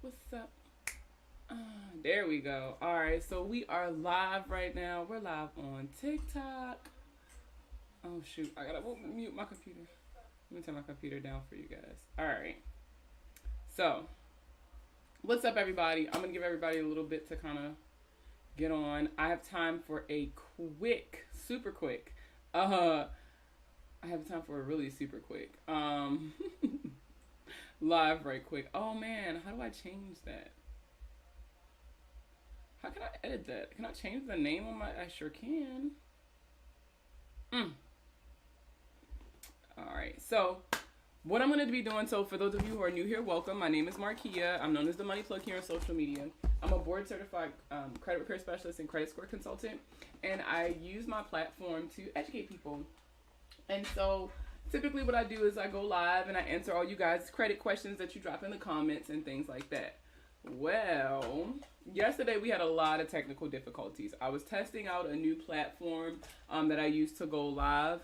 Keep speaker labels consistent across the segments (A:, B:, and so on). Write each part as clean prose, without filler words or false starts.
A: What's up? There we go. All right, so we are live right now. We're live on TikTok. Oh shoot, I gotta mute my computer. Let me turn my computer down for you guys. All right. So, what's up, everybody? I'm gonna give everybody a little bit to kind of get on. I have time for a quick, super quick. I have time for a really super quick. Live right quick. Oh man, how do I change that? How can I edit that? Can I change the name on my? I sure can. All right. So, what I'm going to be doing. So, for those of you who are new here, welcome. My name is Markia. I'm known as the Money Plug here on social media. I'm a board certified credit repair specialist and credit score consultant, and I use my platform to educate people. And so, typically, what I do is I go live and I answer all you guys' credit questions that you drop in the comments and things like that. Well, yesterday we had a lot of technical difficulties. I was testing out a new platform that I use to go live.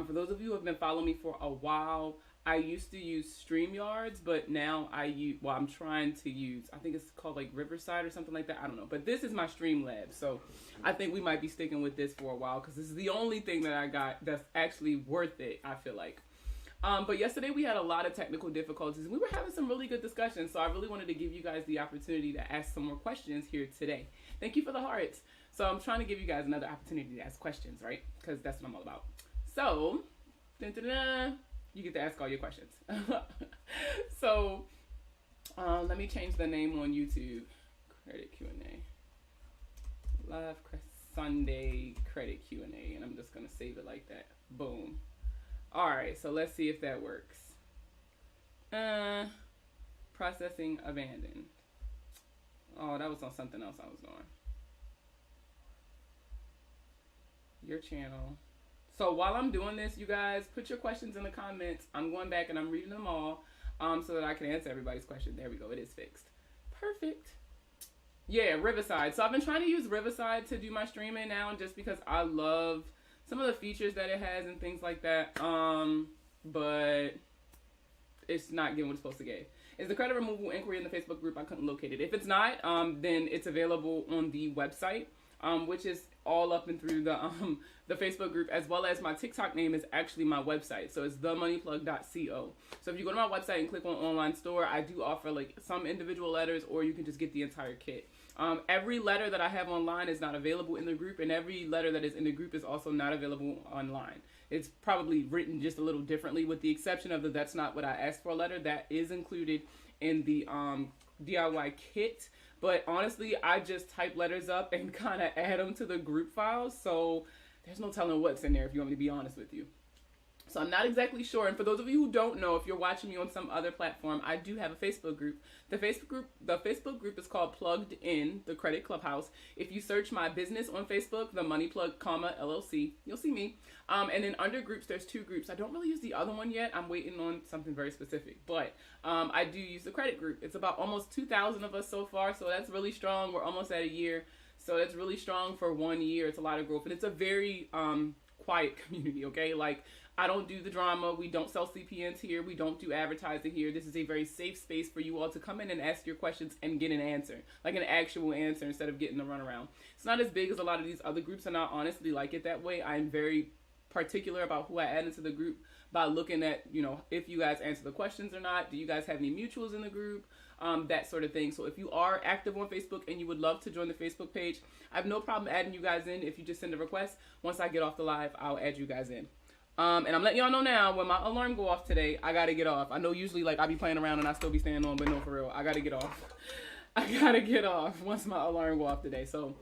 A: For those of you who have been following me for a while, I used to use StreamYards, but now I'm trying to use, I think it's called like Riverside or something like that. I don't know. But this is my Streamlabs. So I think we might be sticking with this for a while because this is the only thing that I got that's actually worth it, I feel like. But yesterday we had a lot of technical difficulties and we were having some really good discussions. So I really wanted to give you guys the opportunity to ask some more questions here today. Thank you for the hearts. So I'm trying to give you guys another opportunity to ask questions, right? Because that's what I'm all about. So, you get to ask all your questions. So, let me change the name on YouTube. Credit Q&A. Live Sunday Credit Q&A. And I'm just going to save it like that. Boom. Alright, so let's see if that works. Processing abandoned. Oh, that was on something else I was doing. Your channel. So while I'm doing this, you guys, put your questions in the comments. I'm going back and I'm reading them all so that I can answer everybody's question. There we go. It is fixed. Perfect. Yeah, Riverside. So I've been trying to use Riverside to do my streaming now just because I love some of the features that it has and things like that, but it's not giving what it's supposed to give. Is the credit removal inquiry in the Facebook group? I couldn't locate it. If it's not, then it's available on the website, which is all up and through the Facebook group, as well as my TikTok name is actually my website. So it's themoneyplug.co. So if you go to my website and click on online store, I do offer like some individual letters, or you can just get the entire kit. Every letter that I have online is not available in the group, and every letter that is in the group is also not available online. It's probably written just a little differently, with the exception of the "that's not what I asked for" letter. That is included in the DIY kit. But honestly, I just type letters up and kind of add them to the group files. So there's no telling what's in there, if you want me to be honest with you. So I'm not exactly sure. And for those of you who don't know, if you're watching me on some other platform, I do have a Facebook group. The Facebook group is called Plugged In, the Credit Clubhouse. If you search my business on Facebook, the Money Plug, LLC, you'll see me. And then under groups, there's two groups. I don't really use the other one yet. I'm waiting on something very specific. But I do use the credit group. It's about almost 2,000 of us so far. So that's really strong. We're almost at a year. So that's really strong for 1 year. It's a lot of growth. And it's a very quiet community, okay? Like, I don't do the drama. We don't sell CPNs here. We don't do advertising here. This is a very safe space for you all to come in and ask your questions and get an answer, like an actual answer, instead of getting a runaround. It's not as big as a lot of these other groups, and I honestly like it that way. I'm very particular about who I add into the group by looking at, if you guys answer the questions or not. Do you guys have any mutuals in the group? That sort of thing. So if you are active on Facebook and you would love to join the Facebook page, I have no problem adding you guys in if you just send a request. Once I get off the live, I'll add you guys in. And I'm letting y'all know now, when my alarm go off today, I gotta get off. I know usually I be playing around and I still be staying on, but no, for real, I gotta get off. I gotta get off once my alarm go off today. So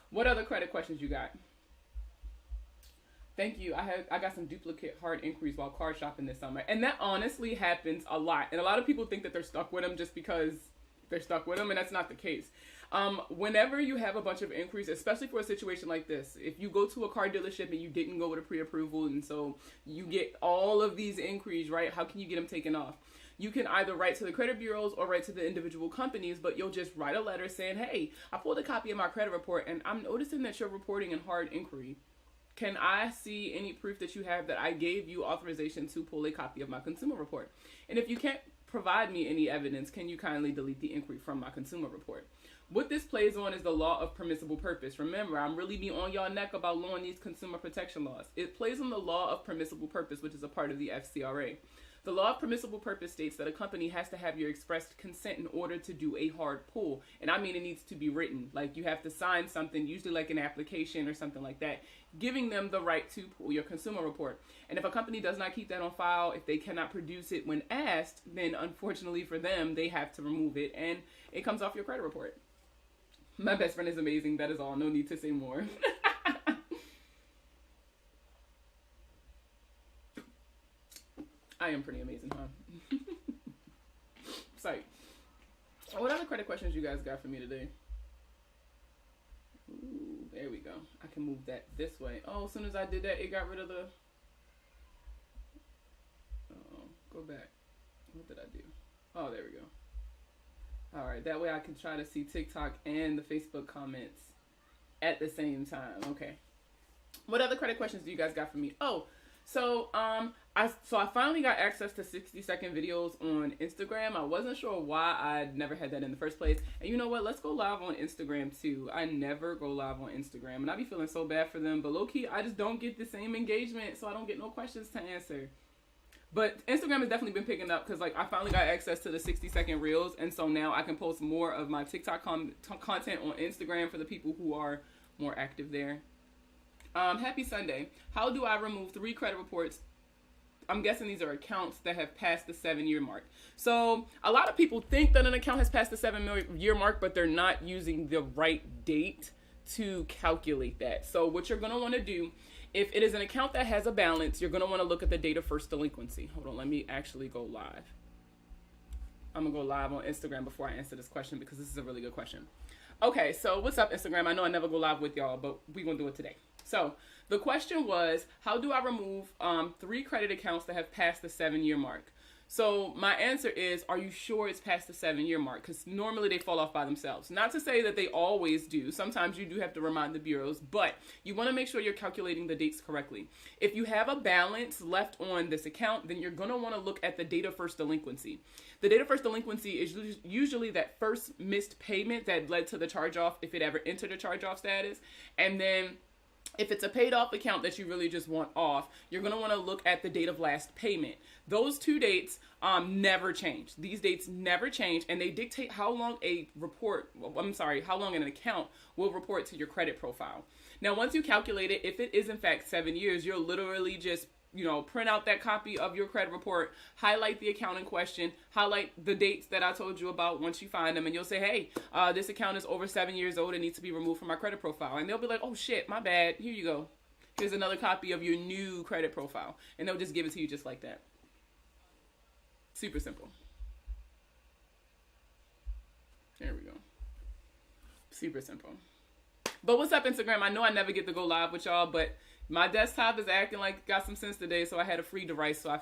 A: what other credit questions you got? Thank you. I got some duplicate hard inquiries while car shopping this summer. And that honestly happens a lot. And a lot of people think that they're stuck with them just because they're stuck with them, and that's not the case. Whenever you have a bunch of inquiries, especially for a situation like this, if you go to a car dealership and you didn't go with a pre-approval, and so you get all of these inquiries, right? How can you get them taken off? You can either write to the credit bureaus or write to the individual companies, but you'll just write a letter saying, hey, I pulled a copy of my credit report and I'm noticing that you're reporting in hard inquiry. Can I see any proof that you have that I gave you authorization to pull a copy of my consumer report? And if you can't provide me any evidence. Can you kindly delete the inquiry from my consumer report? What this plays on is the law of permissible purpose. Remember, I'm really be on y'all neck about law these consumer protection laws. It plays on the law of permissible purpose, which is a part of the FCRA. The law of permissible purpose states that a company has to have your expressed consent in order to do a hard pull. And I mean, it needs to be written. Like, you have to sign something, usually like an application or something like that, giving them the right to pull your consumer report. And if a company does not keep that on file, if they cannot produce it when asked, then unfortunately for them, they have to remove it, and it comes off your credit report. My best friend is amazing. That is all. No need to say more. I am pretty amazing, huh? Sorry. What other credit questions you guys got for me today? Ooh, there we go. I can move that this way. Oh, as soon as I did that, it got rid of the... Oh, go back. What did I do? Oh, there we go. All right, that way I can try to see TikTok and the Facebook comments at the same time. Okay. What other credit questions do you guys got for me? Oh, so I finally got access to 60-second videos on Instagram. I wasn't sure why I'd never had that in the first place. And you know what? Let's go live on Instagram too. I never go live on Instagram, and I be feeling so bad for them. But low key, I just don't get the same engagement, so I don't get no questions to answer. But Instagram has definitely been picking up because, like, I finally got access to the 60-second reels, and so now I can post more of my TikTok content on Instagram for the people who are more active there. Happy Sunday. How do I remove 3 credit reports? I'm guessing these are accounts that have passed the 7-year mark. So a lot of people think that an account has passed the 7-year mark, but they're not using the right date to calculate that. So what you're going to want to do, if it is an account that has a balance, you're going to want to look at the date of first delinquency. Hold on, let me actually go live. I'm going to go live on Instagram before I answer this question because this is a really good question. Okay, so what's up, Instagram? I know I never go live with y'all, but we're going to do it today. So the question was, how do I remove 3 credit accounts that have passed the 7-year mark? So my answer is, are you sure it's past the 7-year mark? Because normally they fall off by themselves. Not to say that they always do. Sometimes you do have to remind the bureaus, but you want to make sure you're calculating the dates correctly. If you have a balance left on this account, then you're going to want to look at the date of first delinquency. The date of first delinquency is usually that first missed payment that led to the charge-off, if it ever entered a charge-off status. And then if it's a paid off account that you really just want off, you're going to want to look at the date of last payment. Those 2 dates never change. These dates never change, and they dictate how long how long an account will report to your credit profile. Now, once you calculate it, if it is in fact 7 years, you'll literally just print out that copy of your credit report, highlight the account in question, highlight the dates that I told you about once you find them, and you'll say, hey, this account is over 7 years old and needs to be removed from my credit profile. And they'll be like, oh shit, my bad. Here you go. Here's another copy of your new credit profile. And they'll just give it to you just like that. Super simple. There we go. Super simple. But what's up, Instagram? I know I never get to go live with y'all, but my desktop is acting like it got some sense today, so I had a free device, so I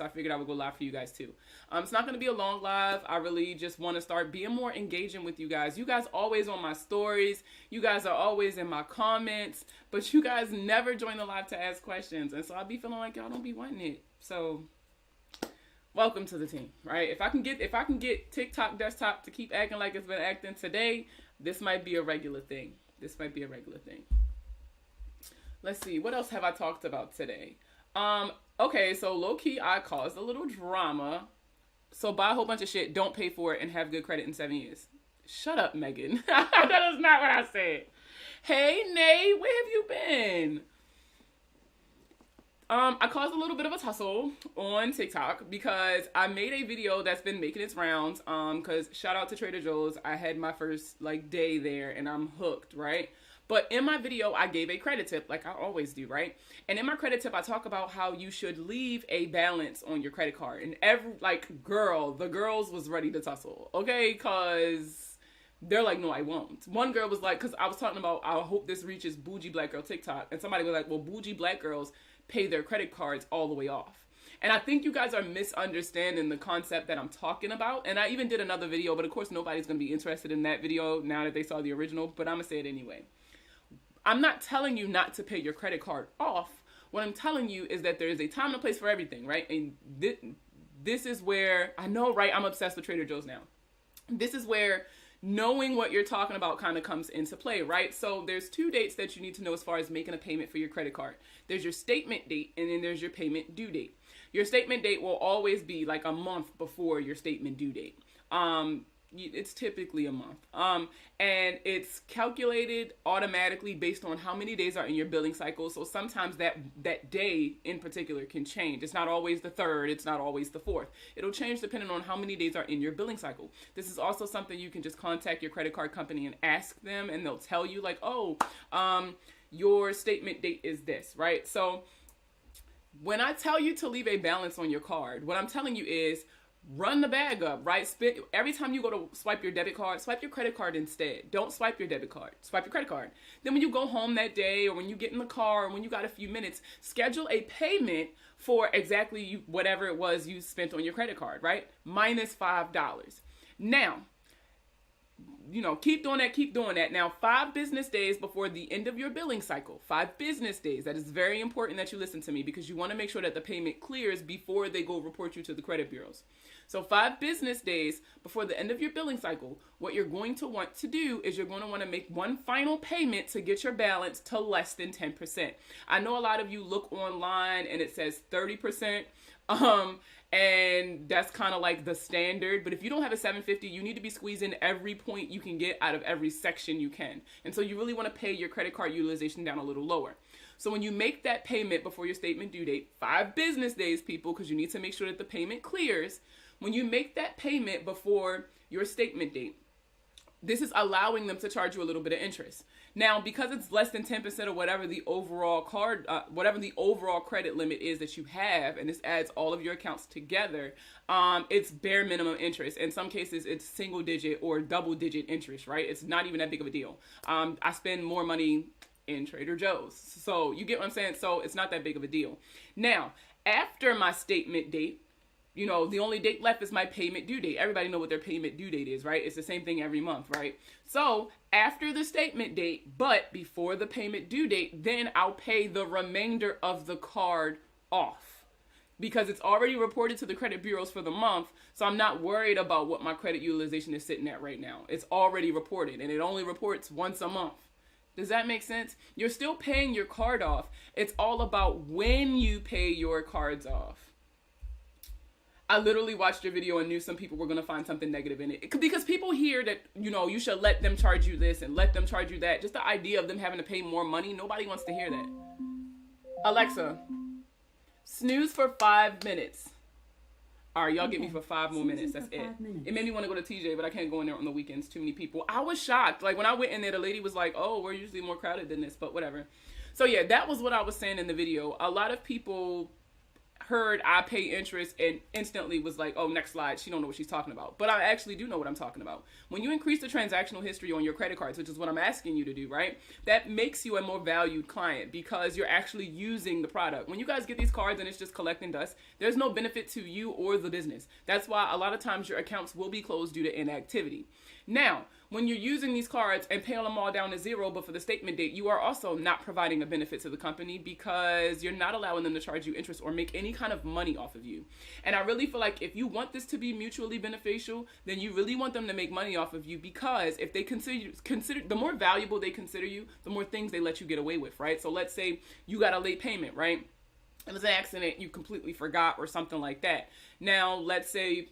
A: figured I would go live for you guys too. It's not going to be a long live. I really just want to start being more engaging with you guys. You guys always on my stories. You guys are always in my comments, but you guys never join the live to ask questions, and so I be feeling like y'all don't be wanting it. So welcome to the team, right? If I can get TikTok desktop to keep acting like it's been acting today, this might be a regular thing. Let's see, what else have I talked about today? Okay, so low-key, I caused a little drama. So buy a whole bunch of shit, don't pay for it, and have good credit in 7 years. Shut up, Megan. That is not what I said. Hey, Nay, where have you been? I caused a little bit of a tussle on TikTok because I made a video that's been making its rounds. Because shout out to Trader Joe's, I had my first day there, and I'm hooked, right? But in my video, I gave a credit tip like I always do, right? And in my credit tip, I talk about how you should leave a balance on your credit card. And the girls was ready to tussle, okay? Because they're like, no, I won't. One girl was like, because I was talking about, I hope this reaches bougie black girl TikTok. And somebody was like, well, bougie black girls pay their credit cards all the way off. And I think you guys are misunderstanding the concept that I'm talking about. And I even did another video, but of course nobody's going to be interested in that video now that they saw the original, but I'm going to say it anyway. I'm not telling you not to pay your credit card off. What I'm telling you is that there is a time and a place for everything, right? And this is where, I know, right? I'm obsessed with Trader Joe's now. This is where knowing what you're talking about kind of comes into play, right? So there's 2 dates that you need to know as far as making a payment for your credit card. There's your statement date, and then there's your payment due date. Your statement date will always be like a month before your statement due date. It's typically a month. And it's calculated automatically based on how many days are in your billing cycle. So sometimes that day in particular can change. It's not always the 3rd. It's not always the 4th. It'll change depending on how many days are in your billing cycle. This is also something you can just contact your credit card company and ask them, and they'll tell you like, oh, your statement date is this, right? So when I tell you to leave a balance on your card, what I'm telling you is run the bag up, right? Every time you go to swipe your debit card, swipe your credit card instead. Don't swipe your debit card. Swipe your credit card. Then when you go home that day, or when you get in the car, or when you got a few minutes, schedule a payment for exactly whatever it was you spent on your credit card, right? Minus $5. Now, keep doing that. Now, 5 business days before the end of your billing cycle, 5 business days. That is very important that you listen to me, because you want to make sure that the payment clears before they go report you to the credit bureaus. So 5 business days before the end of your billing cycle, what you're going to want to do is you're going to want to make one final payment to get your balance to less than 10%. I know a lot of you look online and it says 30%. And that's kind of like the standard. But if you don't have a 750, you need to be squeezing every point you can get out of every section you can. And so you really want to pay your credit card utilization down a little lower. So when you make that payment before your statement due date, 5 business days, people, because you need to make sure that the payment clears. When you make that payment before your statement date, this is allowing them to charge you a little bit of interest. Now, because it's less than 10% of whatever the overall credit limit is that you have, and this adds all of your accounts together, it's bare minimum interest. In some cases, it's single digit or double digit interest, right? It's not even that big of a deal. I spend more money in Trader Joe's. So you get what I'm saying? So it's not that big of a deal. Now, after my statement date, the only date left is my payment due date. Everybody know what their payment due date is, right? It's the same thing every month, right? So after the statement date, but before the payment due date, then I'll pay the remainder of the card off, because it's already reported to the credit bureaus for the month. So I'm not worried about what my credit utilization is sitting at right now. It's already reported, and it only reports once a month. Does that make sense? You're still paying your card off. It's all about when you pay your cards off. I literally watched your video and knew some people were going to find something negative in it. Because people hear that, you should let them charge you this and let them charge you that. Just the idea of them having to pay more money, nobody wants to hear that. Alexa, snooze for 5 minutes. All right, y'all get me for 5 more minutes. That's it. It made me want to go to TJ, but I can't go in there on the weekends. Too many people. I was shocked. Like, when I went in there, the lady was like, oh, we're usually more crowded than this, but whatever. So, yeah, that was what I was saying in the video. A lot of people heard I pay interest and instantly was like, oh, next slide, she don't know what she's talking about. But I actually do know what I'm talking about. When you increase the transactional history on your credit cards, which is what I'm asking you to do, right? That makes you a more valued client because you're actually using the product. When you guys get these cards and it's just collecting dust, there's no benefit to you or the business. That's why a lot of times your accounts will be closed due to inactivity. Now, when you're using these cards and paying them all down to zero, but for the statement date, you are also not providing a benefit to the company because you're not allowing them to charge you interest or make any kind of money off of you. And I really feel like if you want this to be mutually beneficial, then you really want them to make money off of you, because if they consider the more valuable they consider you, the more things they let you get away with, right? So let's say you got a late payment, right? It was an accident, you completely forgot or something like that. Now, let's say,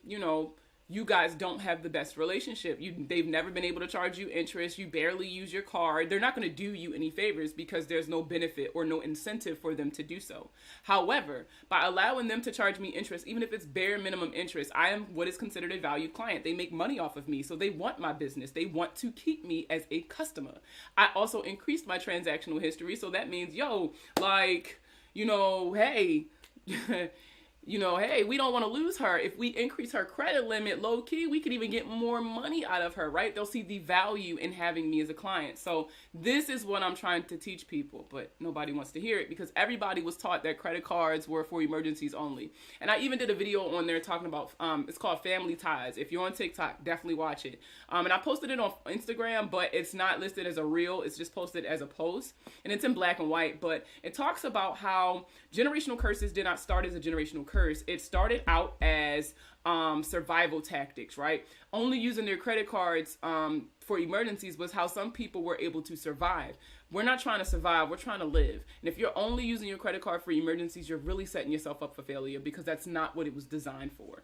A: you guys don't have the best relationship. They've never been able to charge you interest. You barely use your card. They're not going to do you any favors because there's no benefit or no incentive for them to do so. However, by allowing them to charge me interest, even if it's bare minimum interest, I am what is considered a valued client. They make money off of me, so they want my business. They want to keep me as a customer. I also increased my transactional history, so that means, hey, hey, we don't want to lose her. If we increase her credit limit low key, we could even get more money out of her, right? They'll see the value in having me as a client. So this is what I'm trying to teach people, but nobody wants to hear it because everybody was taught that credit cards were for emergencies only. And I even did a video on there talking about, it's called Family Ties. If you're on TikTok, definitely watch it. And I posted it on Instagram, but it's not listed as a reel. It's just posted as a post and it's in black and white, but it talks about how generational curses did not start as a generational curse. curse, it started out as survival tactics, right? Only using their credit cards for emergencies was how some people were able to survive. We're not trying to survive, we're trying to live. And if you're only using your credit card for emergencies, you're really setting yourself up for failure, because that's not what it was designed for.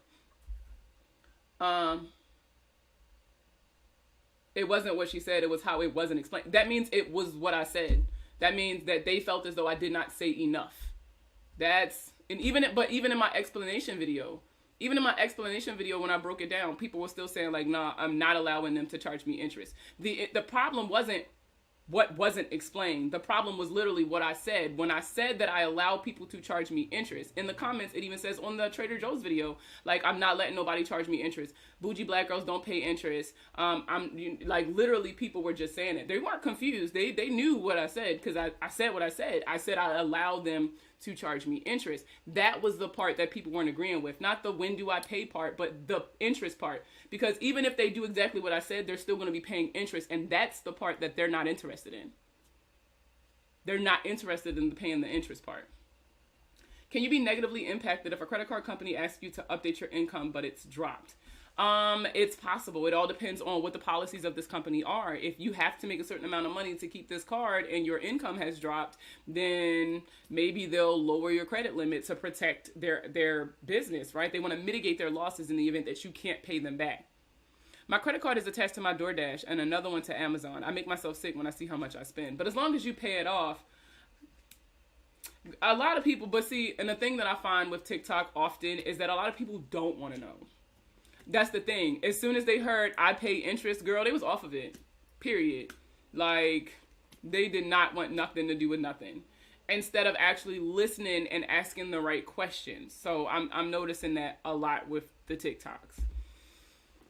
A: It wasn't what she said, it was how it wasn't explained. That means it was what I said. That means that they felt as though I did not say enough. Even in my explanation video, when I broke it down, people were still saying like, nah, I'm not allowing them to charge me interest. The problem wasn't what wasn't explained. The problem was literally what I said. When I said that I allow people to charge me interest, in the comments, it even says on the Trader Joe's video, like, I'm not letting nobody charge me interest. Bougie black girls don't pay interest. Literally people were just saying it. They weren't confused. They knew what I said, because I said what I said. I said I allow them to charge me interest. That was the part that people weren't agreeing with. Not the when do I pay part, but the interest part. Because even if they do exactly what I said, they're still going to be paying interest. And that's the part that they're not interested in. They're not interested in paying the interest part. Can you be negatively impacted if a credit card company asks you to update your income, but it's dropped? It's possible. It all depends on what the policies of this company are. If you have to make a certain amount of money to keep this card and your income has dropped, then maybe they'll lower your credit limit to protect their business, right? They want to mitigate their losses in the event that you can't pay them back. My credit card is attached to my DoorDash and another one to Amazon. I make myself sick when I see how much I spend. But as long as you pay it off, a lot of people, and the thing that I find with TikTok often is that a lot of people don't want to know. That's the thing. As soon as they heard I pay interest, girl, they was off of it. Period. Like, they did not want nothing to do with nothing, instead of actually listening and asking the right questions. So I'm noticing that a lot with the TikToks.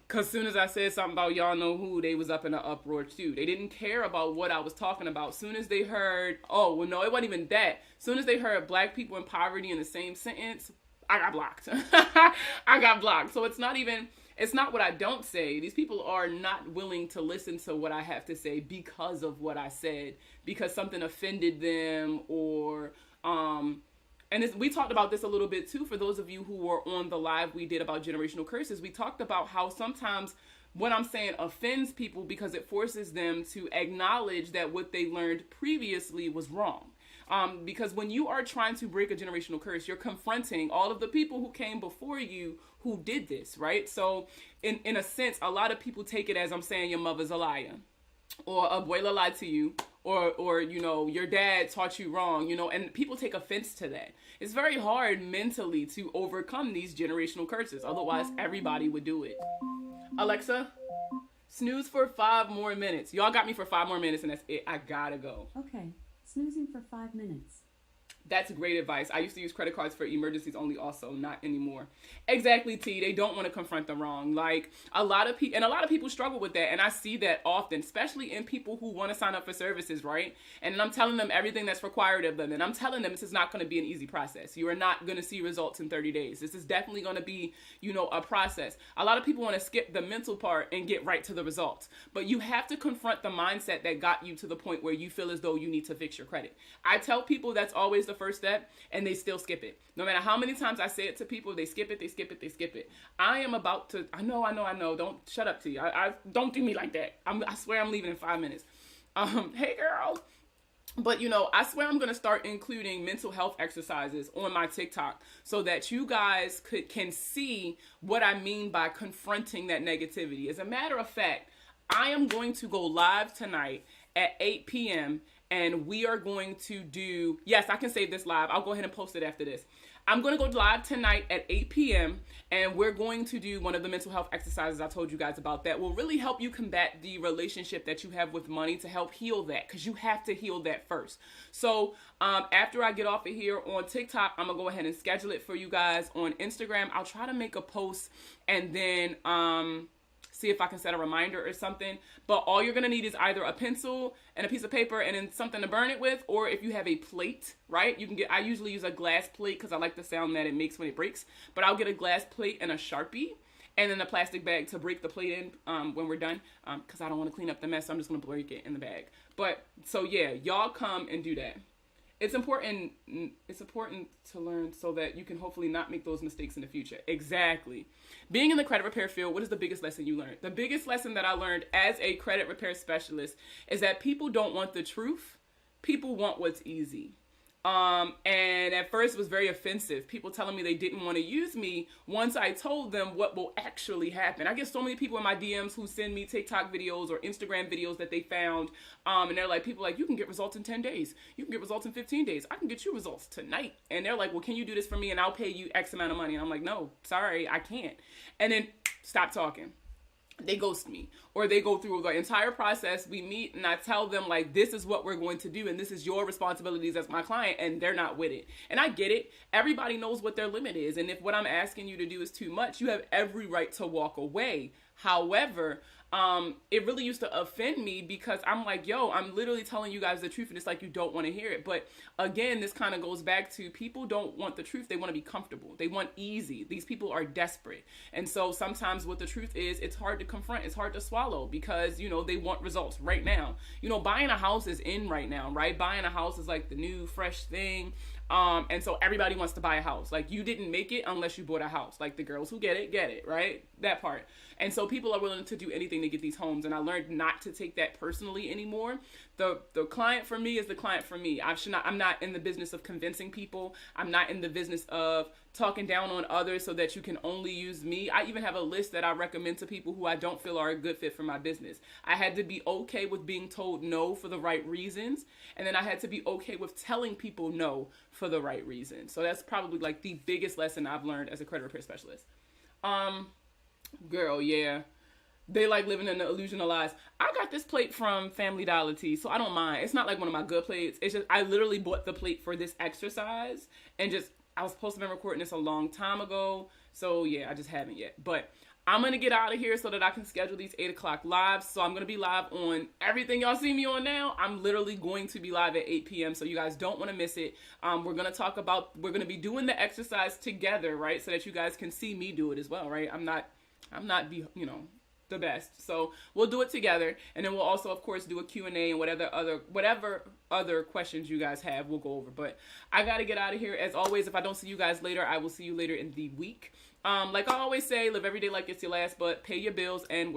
A: Because as soon as I said something about y'all know who, they was up in an uproar too. They didn't care about what I was talking about. As soon as they heard, oh, well, no, it wasn't even that. As soon as they heard black people in poverty in the same sentence, I got blocked. I got blocked. So it's not what I don't say. These people are not willing to listen to what I have to say because of what I said, because something offended them, or, we talked about this a little bit too, for those of you who were on the live we did about generational curses. We talked about how sometimes what I'm saying offends people because it forces them to acknowledge that what they learned previously was wrong. Because when you are trying to break a generational curse, you're confronting all of the people who came before you who did this, right? So in a sense, a lot of people take it as I'm saying your mother's a liar, or abuela lied to you, or your dad taught you wrong, and people take offense to that. It's very hard mentally to overcome these generational curses. Otherwise, everybody would do it. Alexa, snooze for 5 more minutes. Y'all got me for 5 more minutes, and that's it. I gotta go.
B: Okay. Snoozing for 5 minutes.
A: That's great advice. I used to use credit cards for emergencies only also, not anymore. Exactly, T. They don't want to confront the wrong. Like, a lot of people struggle with that, and I see that often, especially in people who want to sign up for services, right? And I'm telling them everything that's required of them, and I'm telling them this is not going to be an easy process. You are not going to see results in 30 days. This is definitely going to be, a process. A lot of people want to skip the mental part and get right to the results, but you have to confront the mindset that got you to the point where you feel as though you need to fix your credit. I tell people that's always the first step, and they still skip it. No matter how many times I say it to people, they skip it. I am about to, I know, don't shut up to you. I don't do me like that. I swear I'm leaving in 5 minutes. Hey girl. But I swear I'm going to start including mental health exercises on my TikTok so that you guys can see what I mean by confronting that negativity. As a matter of fact, I am going to go live tonight at 8 p.m. and we are going to do, yes, I can save this live. I'll go ahead and post it after this. I'm going to go live tonight at 8 p.m. and we're going to do one of the mental health exercises I told you guys about that will really help you combat the relationship that you have with money, to help heal that, because you have to heal that first. So after I get off of here on TikTok, I'm going to go ahead and schedule it for you guys on Instagram. I'll try to make a post and then see if I can set a reminder or something. But all you're going to need is either a pencil and a piece of paper and then something to burn it with, or if you have a plate, right? I usually use a glass plate because I like the sound that it makes when it breaks. But I'll get a glass plate and a Sharpie and then a plastic bag to break the plate in when we're done, because I don't want to clean up the mess. So I'm just going to break it in the bag. But so yeah, y'all come and do that. it's important. It's important to learn so that you can hopefully not make those mistakes in the future. Exactly. Being in the credit repair field, what is the biggest lesson you learned? The biggest lesson that I learned as a credit repair specialist is that people don't want the truth. People want what's easy. And at first it was very offensive. People telling me they didn't want to use me once I told them what will actually happen. I get so many people in my DMs who send me TikTok videos or Instagram videos that they found. And they're like, people like, you can get results in 10 days. You can get results in 15 days. I can get you results tonight. And they're like, well, can you do this for me? And I'll pay you X amount of money. And I'm like, no, sorry, I can't. And then stop talking. They ghost me, or they go through the entire process. We meet and I tell them like, this is what we're going to do. And this is your responsibilities as my client. And they're not with it. And I get it. Everybody knows what their limit is. And if what I'm asking you to do is too much, you have every right to walk away. However, it really used to offend me because I'm like, yo, I'm literally telling you guys the truth and it's like you don't want to hear it. But again, this kind of goes back to people don't want the truth. They want to be comfortable. They want easy. These people are desperate. And so sometimes what the truth is, it's hard to confront. It's hard to swallow because, you know, they want results right now. You know, buying a house is in right now, right? Buying a house is like the new fresh thing. And so everybody wants to buy a house. Like you didn't make it unless you bought a house. Like the girls who get it, right? That part. And so people are willing to do anything to get these homes. And I learned not to take that personally anymore. The client for me is the client for me. I'm not in the business of convincing people. I'm not in the business of talking down on others so that you can only use me. I even have a list that I recommend to people who I don't feel are a good fit for my business. I had to be okay with being told no for the right reasons. And then I had to be okay with telling people no for the right reasons. So that's probably like the biggest lesson I've learned as a credit repair specialist. Girl, yeah. They like living in the illusion of lies. I got this plate from Family Dollar Tea, so I don't mind. It's not like one of my good plates. It's just, I literally bought the plate for this exercise and just, I was supposed to have been recording this a long time ago. So yeah, I just haven't yet. But I'm going to get out of here so that I can schedule these 8 o'clock lives. So I'm going to be live on everything y'all see me on now. I'm literally going to be live at 8 p.m. So you guys don't want to miss it. We're going to be doing the exercise together, right? So that you guys can see me do it as well, right? I'm not the best. So we'll do it together. And then we'll also, of course, do a Q&A and whatever other questions you guys have, we'll go over. But I got to get out of here. As always, if I don't see you guys later, I will see you later in the week. Like I always say, live every day like it's your last, but pay your bills and